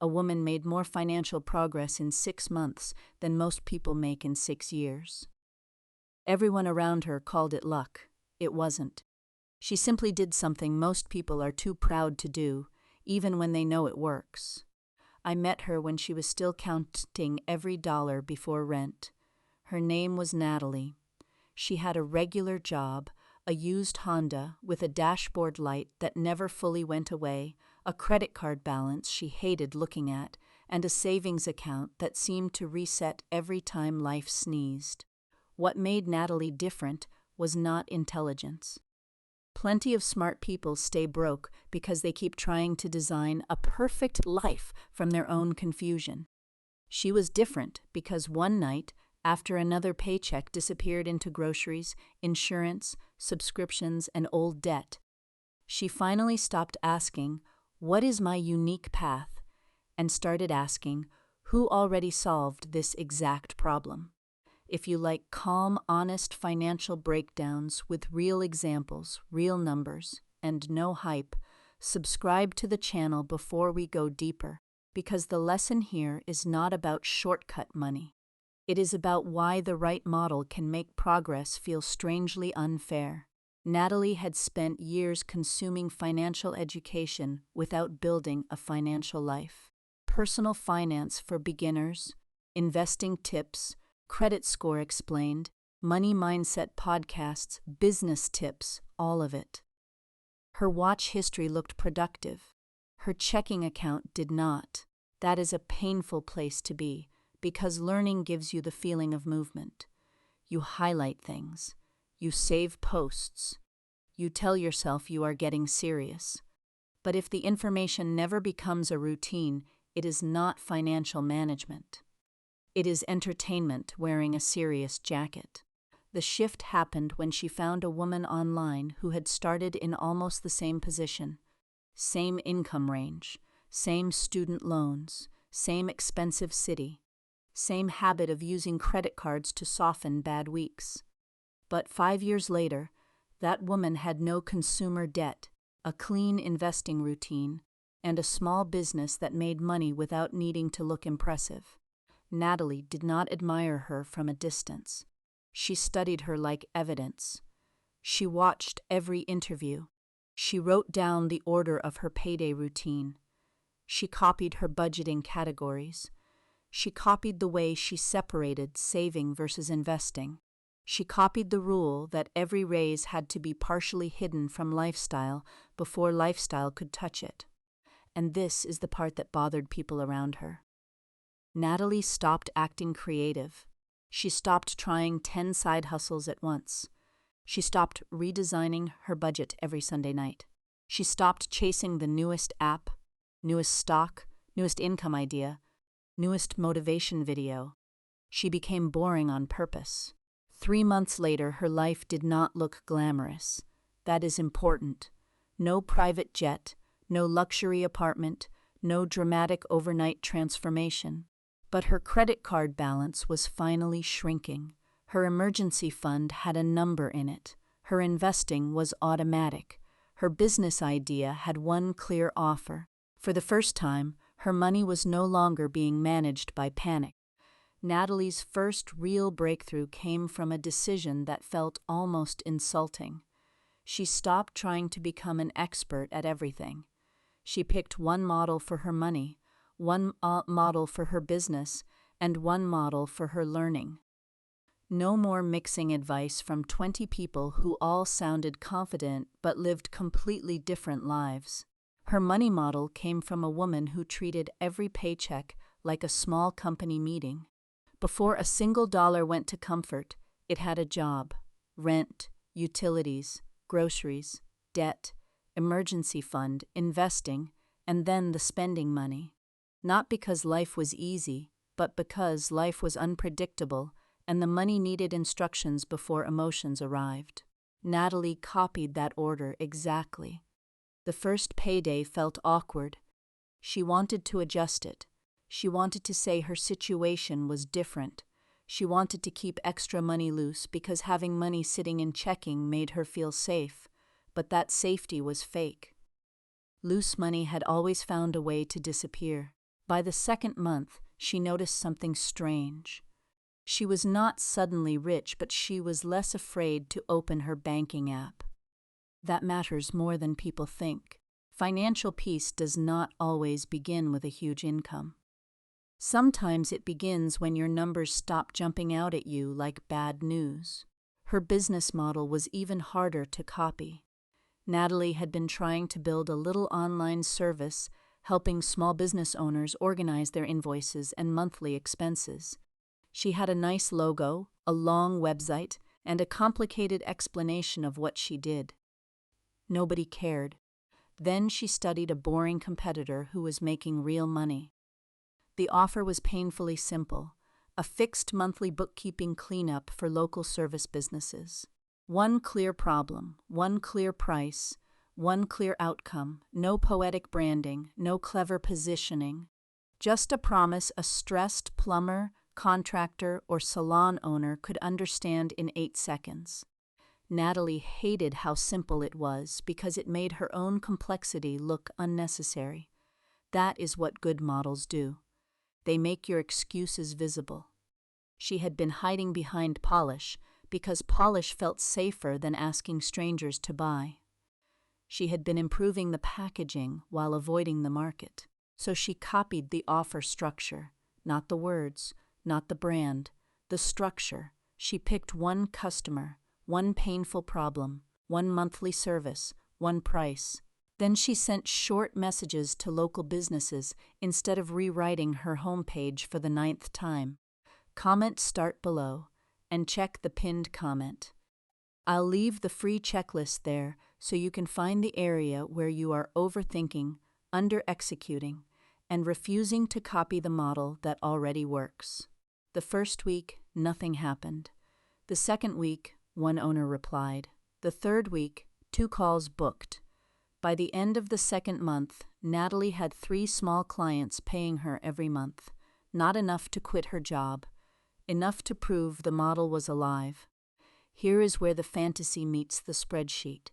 a woman made more financial progress in 6 months than most people make in 6 years. Everyone around her called it luck. It wasn't. She simply did something most people are too proud to do, even when they know it works. I met her when she was still counting every dollar before rent. Her name was Natalie. She had a regular job, a used Honda with a dashboard light that never fully went away, a credit card balance she hated looking at, and a savings account that seemed to reset every time life sneezed. What made Natalie different was not intelligence. Plenty of smart people stay broke because they keep trying to design a perfect life from their own confusion. She was different because one night, after another paycheck disappeared into groceries, insurance, subscriptions, and old debt, she finally stopped asking, "What is my unique path?" and started asking, "Who already solved this exact problem?" If you like calm, honest financial breakdowns with real examples, real numbers, and no hype, subscribe to the channel before we go deeper, because the lesson here is not about shortcut money. It is about why the right model can make progress feel strangely unfair. Natalie had spent years consuming financial education without building a financial life. Personal finance for beginners, investing tips, credit score explained, money mindset podcasts, business tips, all of it. Her watch history looked productive. Her checking account did not. That is a painful place to be, because learning gives you the feeling of movement. You highlight things. You save posts. You tell yourself you are getting serious. But if the information never becomes a routine, it is not financial management. It is entertainment wearing a serious jacket. The shift happened when she found a woman online who had started in almost the same position. Same income range, same student loans, same expensive city, same habit of using credit cards to soften bad weeks. But 5 years later, that woman had no consumer debt, a clean investing routine, and a small business that made money without needing to look impressive. Natalie did not admire her from a distance. She studied her like evidence. She watched every interview. She wrote down the order of her payday routine. She copied her budgeting categories. She copied the way she separated saving versus investing. She copied the rule that every raise had to be partially hidden from lifestyle before lifestyle could touch it. And this is the part that bothered people around her. Natalie stopped acting creative. She stopped trying 10 side hustles at once. She stopped redesigning her budget every Sunday night. She stopped chasing the newest app, newest stock, newest income idea, newest motivation video. She became boring on purpose. 3 months later, her life did not look glamorous. That is important. No private jet, no luxury apartment, no dramatic overnight transformation. But her credit card balance was finally shrinking. Her emergency fund had a number in it. Her investing was automatic. Her business idea had one clear offer. For the first time, her money was no longer being managed by panic. Natalie's first real breakthrough came from a decision that felt almost insulting. She stopped trying to become an expert at everything. She picked one model for her money, one model for her business, and one model for her learning. No more mixing advice from 20 people who all sounded confident but lived completely different lives. Her money model came from a woman who treated every paycheck like a small company meeting. Before a single dollar went to comfort, it had a job: rent, utilities, groceries, debt, emergency fund, investing, and then the spending money. Not because life was easy, but because life was unpredictable and the money needed instructions before emotions arrived. Natalie copied that order exactly. The first payday felt awkward. She wanted to adjust it. She wanted to say her situation was different. She wanted to keep extra money loose because having money sitting in checking made her feel safe, but that safety was fake. Loose money had always found a way to disappear. By the second month, she noticed something strange. She was not suddenly rich, but she was less afraid to open her banking app. That matters more than people think. Financial peace does not always begin with a huge income. Sometimes it begins when your numbers stop jumping out at you like bad news. Her business model was even harder to copy. Natalie had been trying to build a little online service helping small business owners organize their invoices and monthly expenses. She had a nice logo, a long website, and a complicated explanation of what she did. Nobody cared. Then she studied a boring competitor who was making real money. The offer was painfully simple: a fixed monthly bookkeeping cleanup for local service businesses. One clear problem, one clear price, one clear outcome, no poetic branding, no clever positioning. Just a promise a stressed plumber, contractor, or salon owner could understand in 8 seconds. Natalie hated how simple it was because it made her own complexity look unnecessary. That is what good models do. They make your excuses visible. She had been hiding behind polish because polish felt safer than asking strangers to buy. She had been improving the packaging while avoiding the market. So she copied the offer structure, not the words, not the brand, the structure. She picked one customer, one painful problem, one monthly service, one price. Then she sent short messages to local businesses instead of rewriting her homepage for the 9th time. Comment start below and check the pinned comment. I'll leave the free checklist there so you can find the area where you are overthinking, under-executing, and refusing to copy the model that already works. The first week, nothing happened. The second week, one owner replied. The third week, 2 calls booked. By the end of the second month, Natalie had 3 small clients paying her every month. Not enough to quit her job. Enough to prove the model was alive. Here is where the fantasy meets the spreadsheet.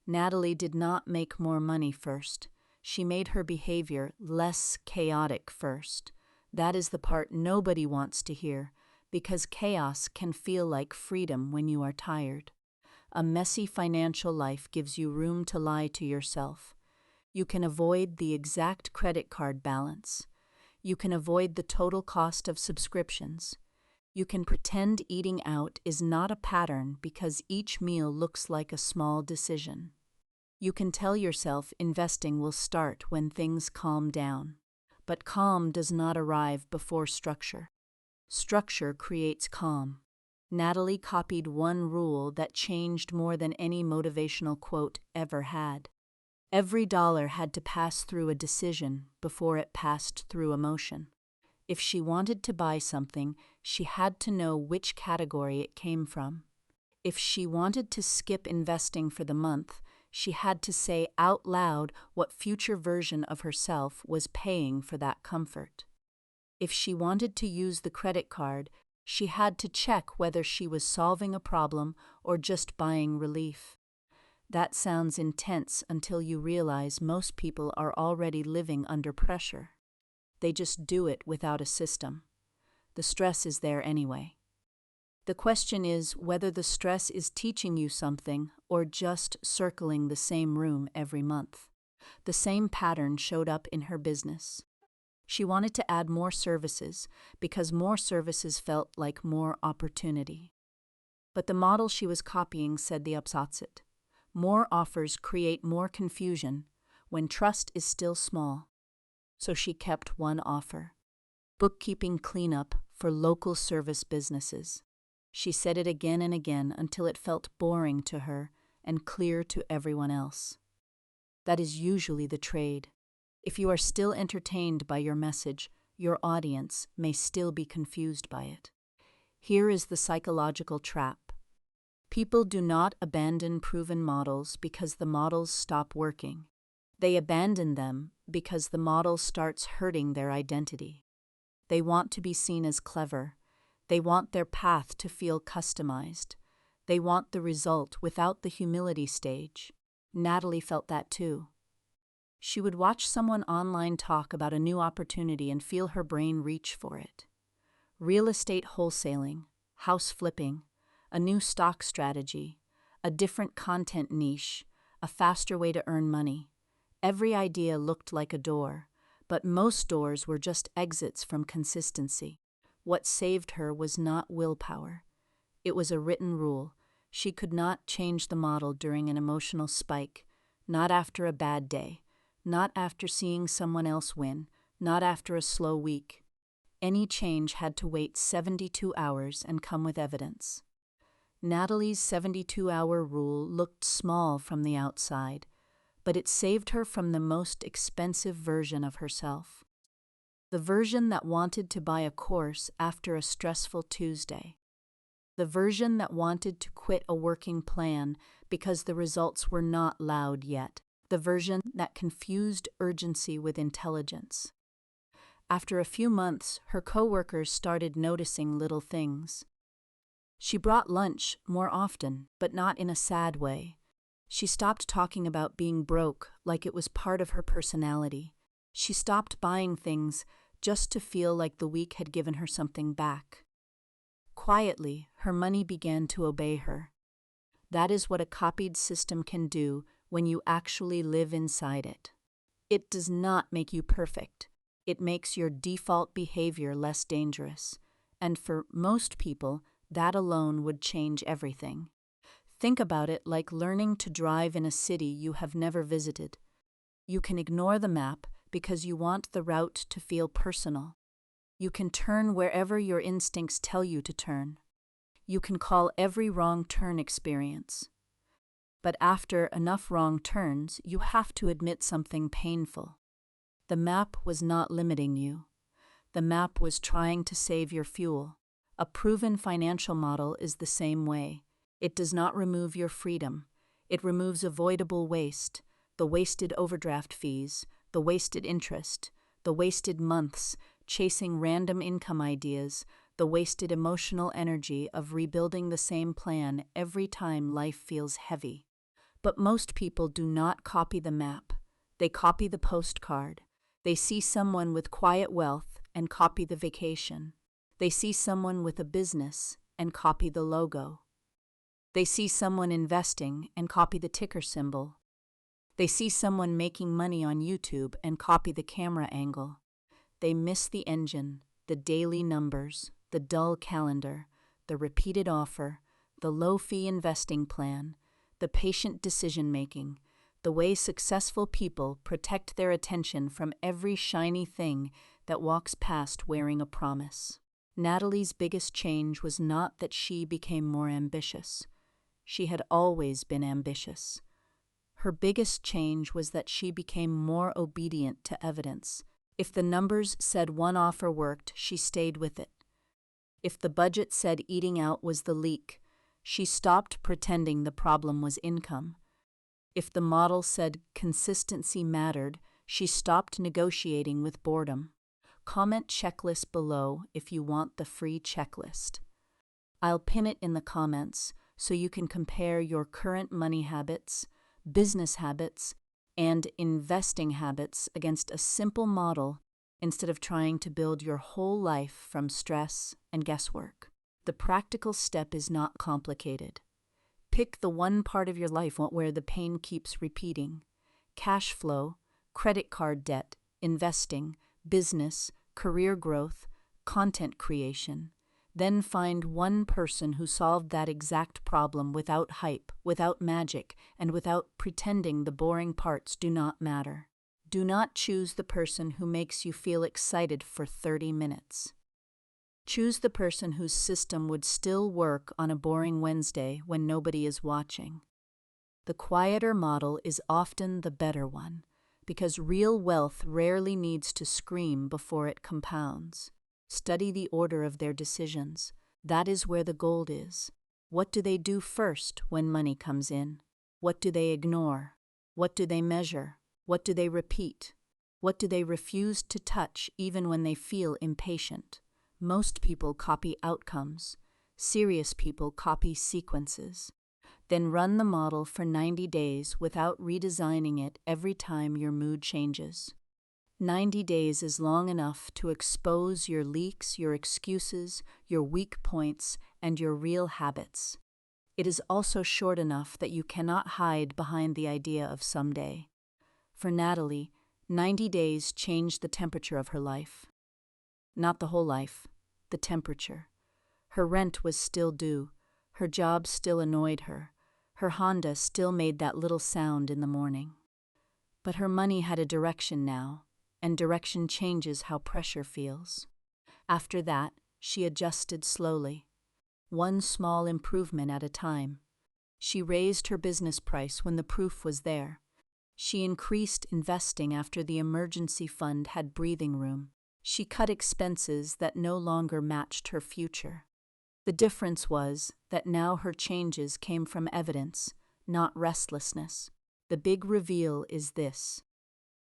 Natalie did not make more money first. She made her behavior less chaotic first. That is the part nobody wants to hear, because chaos can feel like freedom when you are tired. A messy financial life gives you room to lie to yourself. You can avoid the exact credit card balance. You can avoid the total cost of subscriptions. You can pretend eating out is not a pattern because each meal looks like a small decision. You can tell yourself investing will start when things calm down. But calm does not arrive before structure. Structure creates calm. Natalie copied one rule that changed more than any motivational quote ever had. Every dollar had to pass through a decision before it passed through emotion. If she wanted to buy something, she had to know which category it came from. If she wanted to skip investing for the month, she had to say out loud what future version of herself was paying for that comfort. If she wanted to use the credit card, she had to check whether she was solving a problem or just buying relief. That sounds intense until you realize most people are already living under pressure. They just do it without a system. The stress is there anyway. The question is whether the stress is teaching you something or just circling the same room every month. The same pattern showed up in her business. She wanted to add more services because more services felt like more opportunity. But the model she was copying said the opposite. More offers create more confusion when trust is still small. So she kept one offer: bookkeeping cleanup for local service businesses. She said it again and again until it felt boring to her and clear to everyone else. That is usually the trade. If you are still entertained by your message, your audience may still be confused by it. Here is the psychological trap. People do not abandon proven models because the models stop working. They abandon them because the model starts hurting their identity. They want to be seen as clever. They want their path to feel customized. They want the result without the humility stage. Natalie felt that too. She would watch someone online talk about a new opportunity and feel her brain reach for it. Real estate wholesaling, house flipping, a new stock strategy, a different content niche, a faster way to earn money. Every idea looked like a door, but most doors were just exits from consistency. What saved her was not willpower. It was a written rule. She could not change the model during an emotional spike, not after a bad day, not after seeing someone else win, not after a slow week. Any change had to wait 72 hours and come with evidence. Natalie's 72-hour rule looked small from the outside, but it saved her from the most expensive version of herself. The version that wanted to buy a course after a stressful Tuesday. The version that wanted to quit a working plan because the results were not loud yet. The version that confused urgency with intelligence. After a few months, her coworkers started noticing little things. She brought lunch more often, but not in a sad way. She stopped talking about being broke like it was part of her personality. She stopped buying things just to feel like the week had given her something back. Quietly, her money began to obey her. That is what a copied system can do when you actually live inside it. It does not make you perfect. It makes your default behavior less dangerous. And for most people, that alone would change everything. Think about it like learning to drive in a city you have never visited. You can ignore the map because you want the route to feel personal. You can turn wherever your instincts tell you to turn. You can call every wrong turn experience. But after enough wrong turns, you have to admit something painful. The map was not limiting you. The map was trying to save your fuel. A proven financial model is the same way. It does not remove your freedom. It removes avoidable waste, the wasted overdraft fees, the wasted interest, the wasted months chasing random income ideas, the wasted emotional energy of rebuilding the same plan every time life feels heavy. But most people do not copy the map. They copy the postcard. They see someone with quiet wealth and copy the vacation. They see someone with a business and copy the logo. They see someone investing and copy the ticker symbol. They see someone making money on YouTube and copy the camera angle. They miss the engine, the daily numbers, the dull calendar, the repeated offer, the low-fee investing plan, the patient decision-making, the way successful people protect their attention from every shiny thing that walks past wearing a promise. Natalie's biggest change was not that she became more ambitious. She had always been ambitious. Her biggest change was that she became more obedient to evidence. If the numbers said one offer worked, she stayed with it. If the budget said eating out was the leak, she stopped pretending the problem was income. If the model said consistency mattered, she stopped negotiating with boredom. Comment checklist below if you want the free checklist. I'll pin it in the comments so you can compare your current money habits, business habits, and investing habits against a simple model instead of trying to build your whole life from stress and guesswork. The practical step is not complicated. Pick the one part of your life where the pain keeps repeating. Cash flow, credit card debt, investing, business, career growth, content creation. Then find one person who solved that exact problem without hype, without magic, and without pretending the boring parts do not matter. Do not choose the person who makes you feel excited for 30 minutes. Choose the person whose system would still work on a boring Wednesday when nobody is watching. The quieter model is often the better one, because real wealth rarely needs to scream before it compounds. Study the order of their decisions. That is where the gold is. What do they do first when money comes in? What do they ignore? What do they measure? What do they repeat? What do they refuse to touch even when they feel impatient? Most people copy outcomes. Serious people copy sequences. Then run the model for 90 days without redesigning it every time your mood changes. 90 days is long enough to expose your leaks, your excuses, your weak points, and your real habits. It is also short enough that you cannot hide behind the idea of someday. For Natalie, 90 days changed the temperature of her life. Not the whole life, the temperature. Her rent was still due, her job still annoyed her, her Honda still made that little sound in the morning. But her money had a direction now, and direction changes how pressure feels. After that, she adjusted slowly, one small improvement at a time. She raised her business price when the proof was there. She increased investing after the emergency fund had breathing room. She cut expenses that no longer matched her future. The difference was that now her changes came from evidence, not restlessness. The big reveal is this: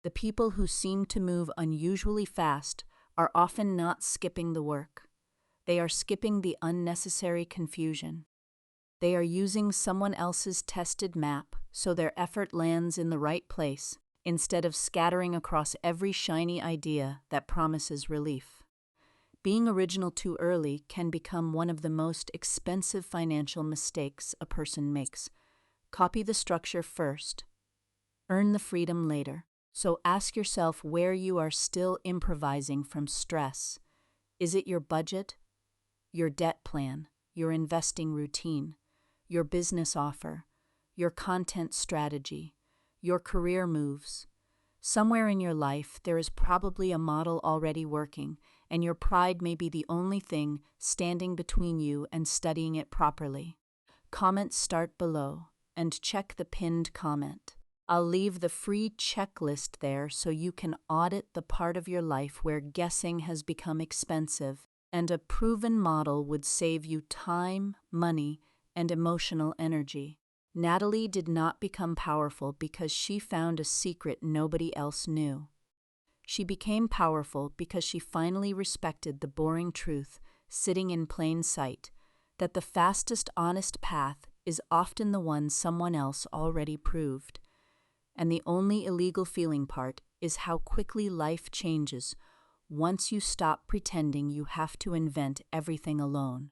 the people who seem to move unusually fast are often not skipping the work. They are skipping the unnecessary confusion. They are using someone else's tested map so their effort lands in the right place, instead of scattering across every shiny idea that promises relief. Being original too early can become one of the most expensive financial mistakes a person makes. Copy the structure first, earn the freedom later. So ask yourself where you are still improvising from stress. Is it your budget, your debt plan, your investing routine, your business offer, your content strategy, your career moves? Somewhere in your life, there is probably a model already working, and your pride may be the only thing standing between you and studying it properly. Comments start below, and check the pinned comment. I'll leave the free checklist there so you can audit the part of your life where guessing has become expensive, and a proven model would save you time, money, and emotional energy. Natalie did not become powerful because she found a secret nobody else knew. She became powerful because she finally respected the boring truth sitting in plain sight, that the fastest honest path is often the one someone else already proved. And the only illegal feeling part is how quickly life changes once you stop pretending you have to invent everything alone.